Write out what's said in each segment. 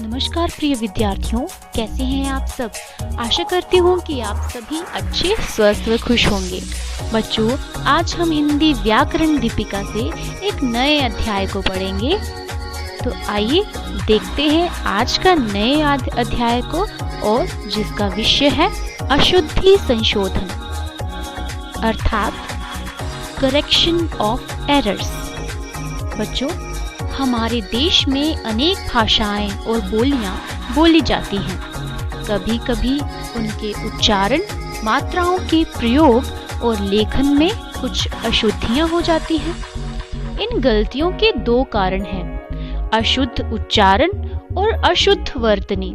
नमस्कार प्रिय विद्यार्थियों, कैसे हैं आप सब। आशा करती हूँ कि आप सभी अच्छे, स्वस्थ व खुश होंगे। बच्चों, आज हम हिंदी व्याकरण दीपिका से एक नए अध्याय को पढ़ेंगे। तो आइए देखते हैं आज का नए अध्याय को, और जिसका विषय है अशुद्धि संशोधन अर्थात करेक्शन ऑफ एरर्स। बच्चों, हमारे देश में अनेक भाषाएं और बोलियां बोली जाती हैं। कभी कभी उनके उच्चारण, मात्राओं के प्रयोग और लेखन में कुछ अशुद्धियां हो जाती हैं। इन गलतियों के दो कारण हैं, अशुद्ध उच्चारण और अशुद्ध वर्तनी।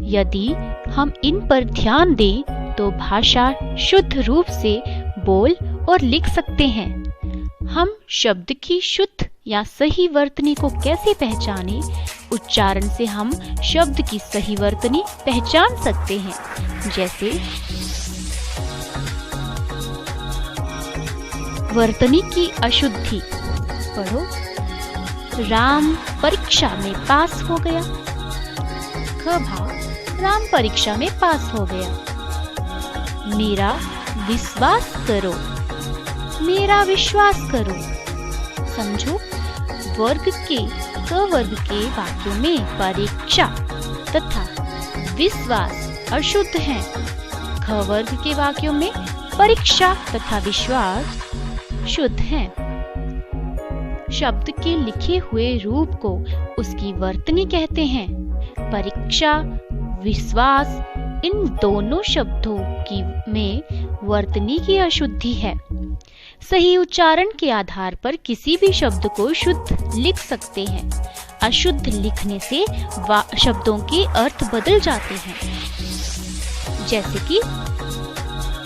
यदि हम इन पर ध्यान दें तो भाषा शुद्ध रूप से बोल और लिख सकते हैं। हम शब्द की शुद्ध या सही वर्तनी को कैसे पहचानें? उच्चारण से हम शब्द की सही वर्तनी पहचान सकते हैं। जैसे वर्तनी की अशुद्धि पढ़ो। राम परीक्षा में पास हो गया। ख भाव राम परीक्षा में पास हो गया। मेरा विश्वास करो, मेरा विश्वास करो। समझो, वर्ग के क वर्ग के वाक्यों में परीक्षा तथा विश्वास अशुद्ध हैं। ख वर्ग के वाक्यों में परीक्षा तथा विश्वास शुद्ध हैं। शब्द के लिखे हुए रूप को उसकी वर्तनी कहते हैं। परीक्षा, विश्वास, इन दोनों शब्दों की में वर्तनी की अशुद्धि है। सही उच्चारण के आधार पर किसी भी शब्द को शुद्ध लिख सकते हैं। अशुद्ध लिखने से शब्दों के अर्थ बदल जाते हैं। जैसे कि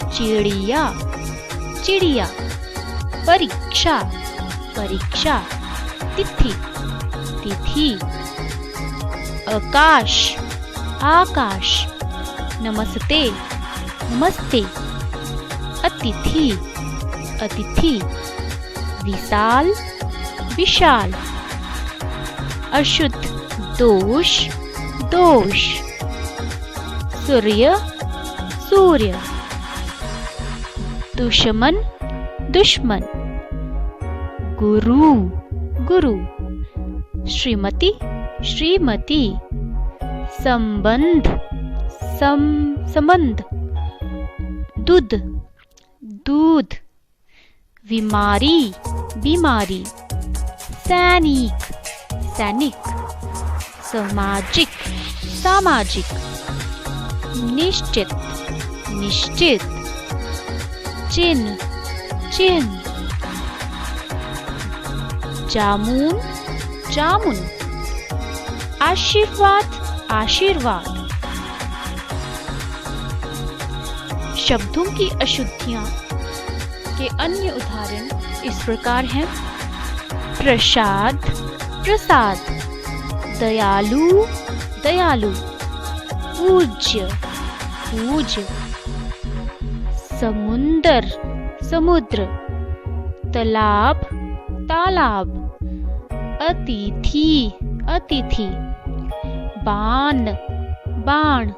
चिड़िया, चिड़िया, परीक्षा, परीक्षा, तिथि, तिथि, आकाश, आकाश, नमस्ते, नमस्ते, अतिथि, अतिथि, विशाल, विशाल, अशुद्ध, दोष, दोष, सूर्य, सूर्य, दुश्मन, दुश्मन, गुरु, गुरु, श्रीमती, श्रीमती, संबंध, संबंध, दूध, दूध, बीमारी, बीमारी, सैनिक, सैनिक, सामाजिक, सामाजिक, निश्चित, निश्चित, चिन्ह, चिन्ह, जामुन, जामुन, आशीर्वाद, आशीर्वाद। शब्दों की अशुद्धियां के अन्य उदाहरण इस प्रकार हैं। प्रसाद, प्रसाद, दयालु, दयालु, पूज्य, पूज्य, समुंदर, समुद्र, तालाब, तालाब, अतिथि, अतिथि, बाण, बाण,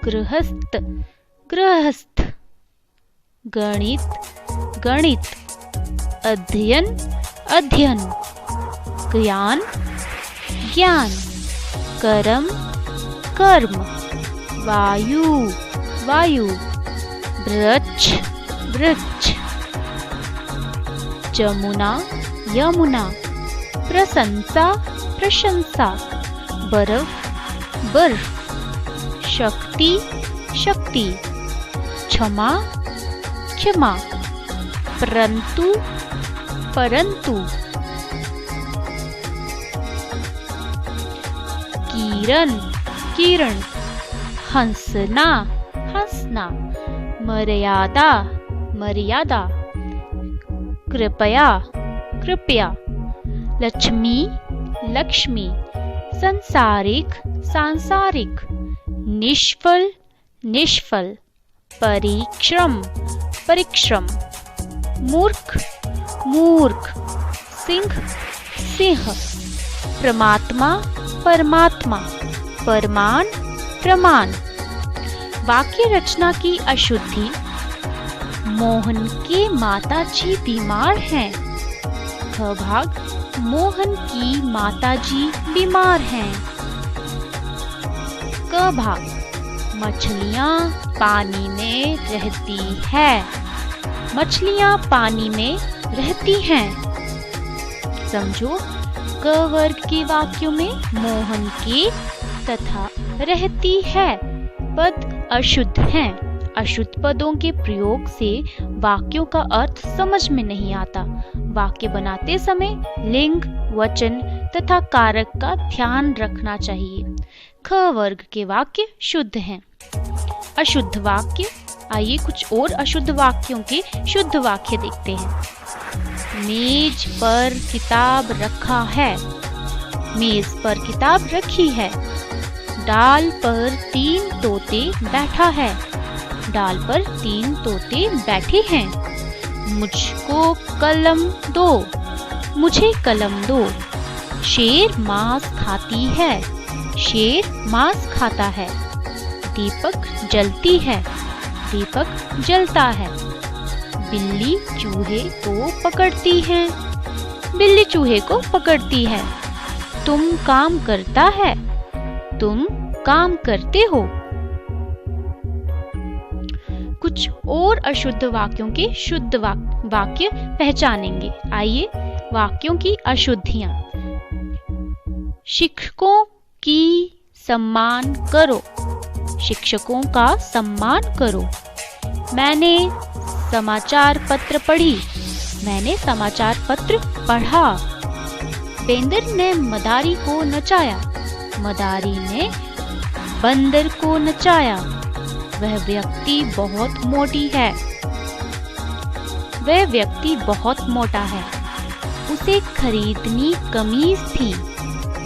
गृहस्थ, गृहस्थ, गणित, गणित, अध्ययन, अध्ययन, ज्ञान, ज्ञान, कर्म, कर्म, वायु, वायु, वृक्ष, वृक्ष, जमुना, यमुना, प्रशंसा, प्रशंसा, बर्फ, बर्फ, शक्ति, शक्ति, क्षमा, क्षमा, परंतु, परंतु, किरण, किरण, हंसना, हंसना, मर्यादा, मर्यादा, कृपया, कृपया, लक्ष्मी, लक्ष्मी, संसारिक, सांसारिक, निष्फल, निष्फल, परिश्रम, परिश्रम, मूर्ख, मूर्ख, सिंह, सिंह, परमात्मा, परमात्मा, परमान, प्रमाण। वाक्य रचना की अशुद्धि। मोहन के माताजी बीमार हैं। ख भाग, मोहन की माताजी बीमार हैं। क भाग, मछलियाँ पानी में रहती है। मछलियाँ पानी में रहती हैं। समझो, क वर्ग के वाक्यों में मोहन के तथा रहती है पद अशुद्ध हैं। अशुद्ध पदों के प्रयोग से वाक्यों का अर्थ समझ में नहीं आता। वाक्य बनाते समय लिंग, वचन तथा कारक का ध्यान रखना चाहिए। ख वर्ग के वाक्य शुद्ध हैं। अशुद्ध वाक्य। आइए कुछ और अशुद्ध वाक्यों के शुद्ध वाक्य देखते हैं। मेज पर किताब रखा है। मेज पर किताब रखी है। डाल पर 3 तोते बैठा है। डाल पर 3 तोते बैठे हैं। मुझको कलम दो। मुझे कलम दो। शेर मांस खाती है। शेर मांस खाता है। दीपक जलती है। दीपक जलता है। बिल्ली चूहे को पकड़ती है। बिल्ली चूहे को पकड़ती है। तुम काम करता है। तुम काम करते हो। कुछ और अशुद्ध वाक्यों के शुद्ध वाक्य पहचानेंगे। आइए वाक्यों की अशुद्धियां। शिक्षकों की सम्मान करो। शिक्षकों का सम्मान करो। मैंने समाचार पत्र पढ़ी। मैंने समाचार पत्र पढ़ा। बंदर ने मदारी को नचाया। मदारी ने बंदर को नचाया। वह व्यक्ति बहुत मोटी है। वह व्यक्ति बहुत मोटा है। उसे खरीदनी कमीज थी।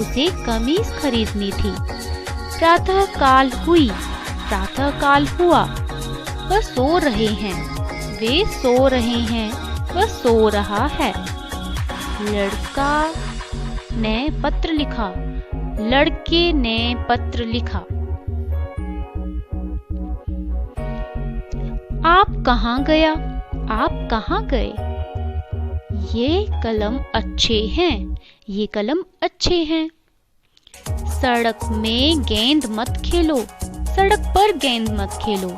उसे कमीज खरीदनी थी। प्रातः काल हुई। प्रातः काल हुआ। वह सो रहे हैं। वे सो रहे हैं। वह सो रहा है। लड़का ने पत्र लिखा। लड़के ने पत्र लिखा। आप कहाँ गया? आप कहाँ गए? ये कलम अच्छे हैं। ये कलम अच्छे हैं। सड़क में गेंद मत खेलो। सड़क पर गेंद मत खेलो।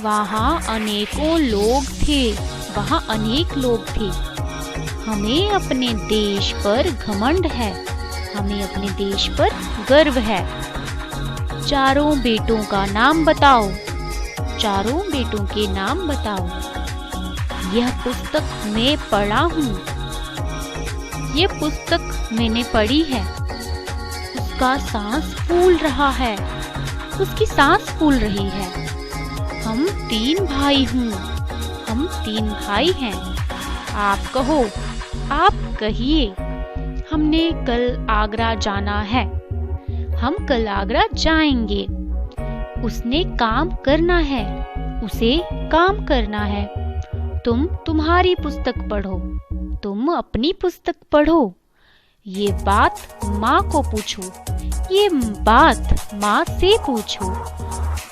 वहाँ अनेकों लोग थे। वहाँ अनेक लोग थे। हमें अपने देश पर घमंड है। हमें अपने देश पर गर्व है। चारों बेटों का नाम बताओ। चारों बेटों के नाम बताओ। यह पुस्तक मैं पढ़ा हूँ। यह पुस्तक मैंने पढ़ी है। उसका सांस फूल रहा है। उसकी सांस फूल रही है। हम 3 भाई हूँ। हम 3 भाई हैं। आप कहो। आप कहिए। हमने कल आगरा जाना है। हम कल आगरा जाएंगे। उसने काम करना है। उसे काम करना है। तुम तुम्हारी पुस्तक पढ़ो। तुम अपनी पुस्तक पढ़ो। ये बात माँ को पूछो। ये बात माँ से पूछो।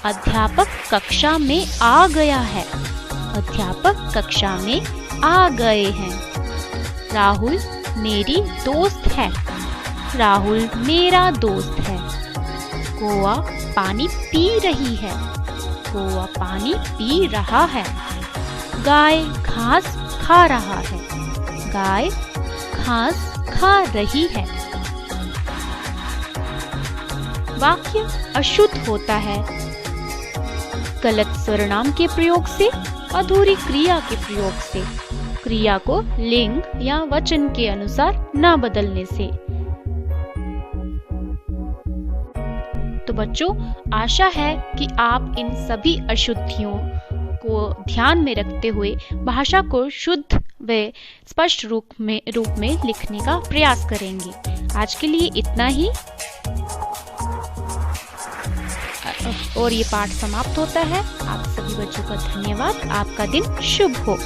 अध्यापक कक्षा में आ गया है। अध्यापक कक्षा में आ गए हैं। राहुल मेरी दोस्त है। राहुल मेरा दोस्त है। कौआ पानी पी रही है। कौआ पानी पी रहा है। गाय घास खा रहा है। गाय घास खा रही है। वाक्य अशुद्ध होता है गलत सर्वनाम के प्रयोग से, अधूरी क्रिया के प्रयोग से, क्रिया को लिंग या वचन के अनुसार न बदलने से। तो बच्चों, आशा है कि आप इन सभी अशुद्धियों को ध्यान में रखते हुए भाषा को शुद्ध व स्पष्ट रूप में लिखने का प्रयास करेंगे। आज के लिए इतना ही और ये पाठ समाप्त होता है। आप सभी बच्चों का धन्यवाद। आपका दिन शुभ हो।